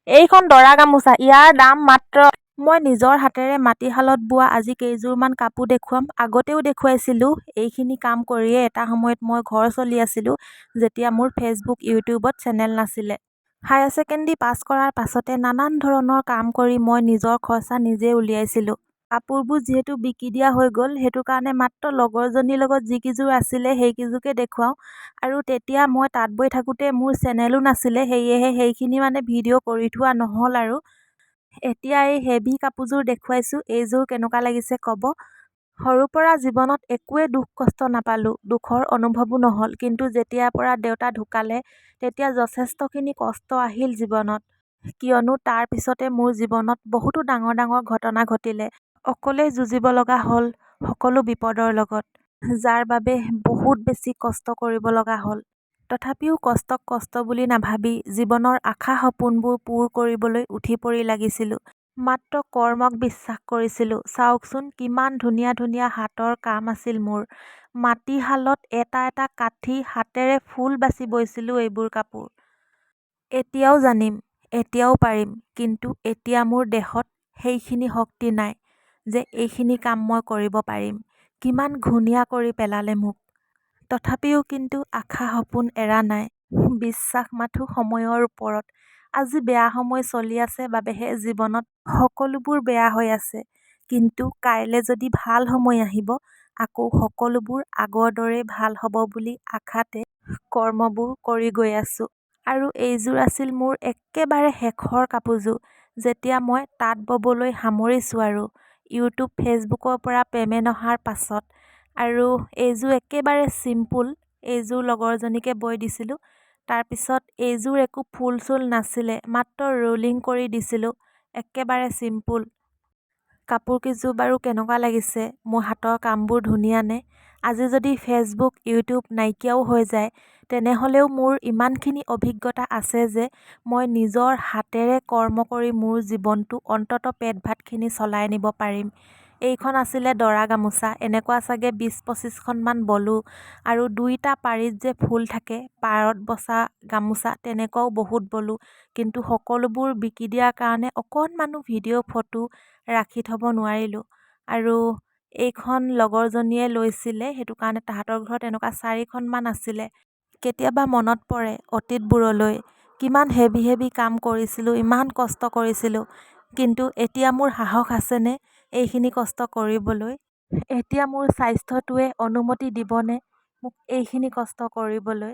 এইখন দৰা গামোচা। ইয়াৰ দাম মাত্ৰ। মই নিজৰ হাতেৰে মাটিশালত বোৱা আজি কেইযোৰমান কাপোৰ দেখুৱাম। আগতেও দেখুৱাইছিলোঁ। এইখিনি কাম কৰিয়ে এটা সময়ত মই ঘৰ চলি আছিলোঁ, যেতিয়া মোৰ ফেচবুক, ইউটিউবত চেনেল নাছিলে। হায়াৰ ছেকেণ্ডেৰী পাছ কৰাৰ পাছতে নানান ধৰণৰ কাম কৰি মই নিজৰ খৰচা নিজে উলিয়াইছিলোঁ। কাপোৰবোৰ যিহেতু বিকি দিয়া হৈ গ'ল, সেইটো কাৰণে মাত্ৰ লগৰজনীৰ লগত যিকেইযোৰ আছিলে সেইকেইযোৰকে দেখুৱাওঁ। আৰু তেতিয়া মই তাঁত বৈ থাকোঁতে মোৰ চেনেলো নাছিলে, সেয়েহে সেইখিনি ভিডিঅ' কৰি থোৱা নহ'ল আৰু। এতিয়া এই হেভি কাপোৰযোৰ দেখুৱাইছোঁ। এইযোৰ কেনেকুৱা লাগিছে ক'ব। সৰুৰ পৰা জীৱনত একোৱে দুখ কষ্ট নাপালোঁ, দুখৰ অনুভৱো নহ'ল। কিন্তু যেতিয়াৰ পৰা দেউতা ঢুকালে, তেতিয়া যথেষ্টখিনি কষ্ট আহিল জীৱনত। কিয়নো তাৰ পিছতে মোৰ জীৱনত বহুতো ডাঙৰ ডাঙৰ ঘটনা ঘটিলে। অকলেই যুঁজিব লগা হ'ল সকলো বিপদৰ লগত, যাৰ বাবে বহুত বেছি কষ্ট কৰিব লগা হ'ল। তথাপিও কষ্টক কষ্ট বুলি নাভাবি জীৱনৰ আশা সপোনবোৰ পূৰ কৰিবলৈ উঠি পৰি লাগিছিলোঁ। মাত্ৰ কৰ্মক বিশ্বাস কৰিছিলোঁ। চাওকচোন কিমান ধুনীয়া ধুনীয়া হাতৰ কাম আছিল মোৰ। মাটিশালত এটা এটা কাঠি হাতেৰে ফুল বাচি বৈছিলোঁ এইবোৰ কাপোৰ। এতিয়াও জানিম, এতিয়াও পাৰিম, কিন্তু এতিয়া মোৰ দেহত সেইখিনি শক্তি নাই যে এইখিনি কাম মই কৰিব পাৰিম। কিমান ঘূণীয়া কৰি পেলালে মোক। তথাপিও কিন্তু আশা সপোন এৰা নাই। বিশ্বাস মাথো সময়ৰ ওপৰত। আজি বেয়া সময় চলি আছে বাবেহে জীৱনত সকলোবোৰ বেয়া হৈ আছে। কিন্তু কাইলৈ যদি ভাল সময় আহিব, আকৌ সকলোবোৰ আগৰ দৰেই ভাল হ'ব বুলি আশাতে কৰ্মবোৰ কৰি গৈ আছোঁ। আৰু এইযোৰ আছিল মোৰ একেবাৰে শেষৰ কাপোৰযোৰ, যেতিয়া মই তাঁত ববলৈ সামৰিছোঁ আৰু ইউটিউব, ফেচবুকৰ পৰা পে'মেণ্ট অহাৰ পাছত। আৰু এইযোৰ একেবাৰে চিম্পুল। এইযোৰ লগৰজনীকে বৈ দিছিলোঁ। তাৰপিছত এইযোৰ একো ফুল চুল নাছিলে, মাত্ৰ ৰোলিং কৰি দিছিলোঁ। একেবাৰে চিম্পুল। কাপোৰকেইযোৰ বাৰু কেনেকুৱা লাগিছে? মোৰ হাতৰ কামবোৰ ধুনীয়ানে? আজি যদি ফেচবুক, ইউটিউব নাইকিয়াও হৈ যায়, তেনেহ'লেও মোৰ ইমানখিনি অভিজ্ঞতা আছে যে মই নিজৰ হাতেৰে কৰ্ম কৰি মোৰ জীৱনটো অন্তত পেট ভাতখিনি চলাই নিব পাৰিম। এইখন আছিলে দৰা গামোচা। এনেকুৱা চাগে 20-25খনমান বলোঁ। আৰু 2টা পাৰিত যে ফুল থাকে, পাৰত বচা গামোচা, তেনেকুৱাও বহুত বলোঁ। কিন্তু সকলোবোৰ বিকি দিয়াৰ কাৰণে অকণমানো ভিডিঅ' ফটো ৰাখি থ'ব নোৱাৰিলোঁ। আৰু এইখন লগৰজনীয়ে লৈছিলে, সেইটো কাৰণে তাহাঁতৰ ঘৰত এনেকুৱা 4খনমান আছিলে। কেতিয়াবা মনত পৰে অতীতবোৰলৈ। কিমান হেভি হেভি কাম কৰিছিলোঁ, ইমান কষ্ট কৰিছিলোঁ। কিন্তু এতিয়া মোৰ সাহস আছেনে এইখিনি কষ্ট কৰিবলৈ? এতিয়া মোৰ স্বাস্থ্যটোৱে অনুমতি দিবনে মোক এইখিনি কষ্ট কৰিবলৈ?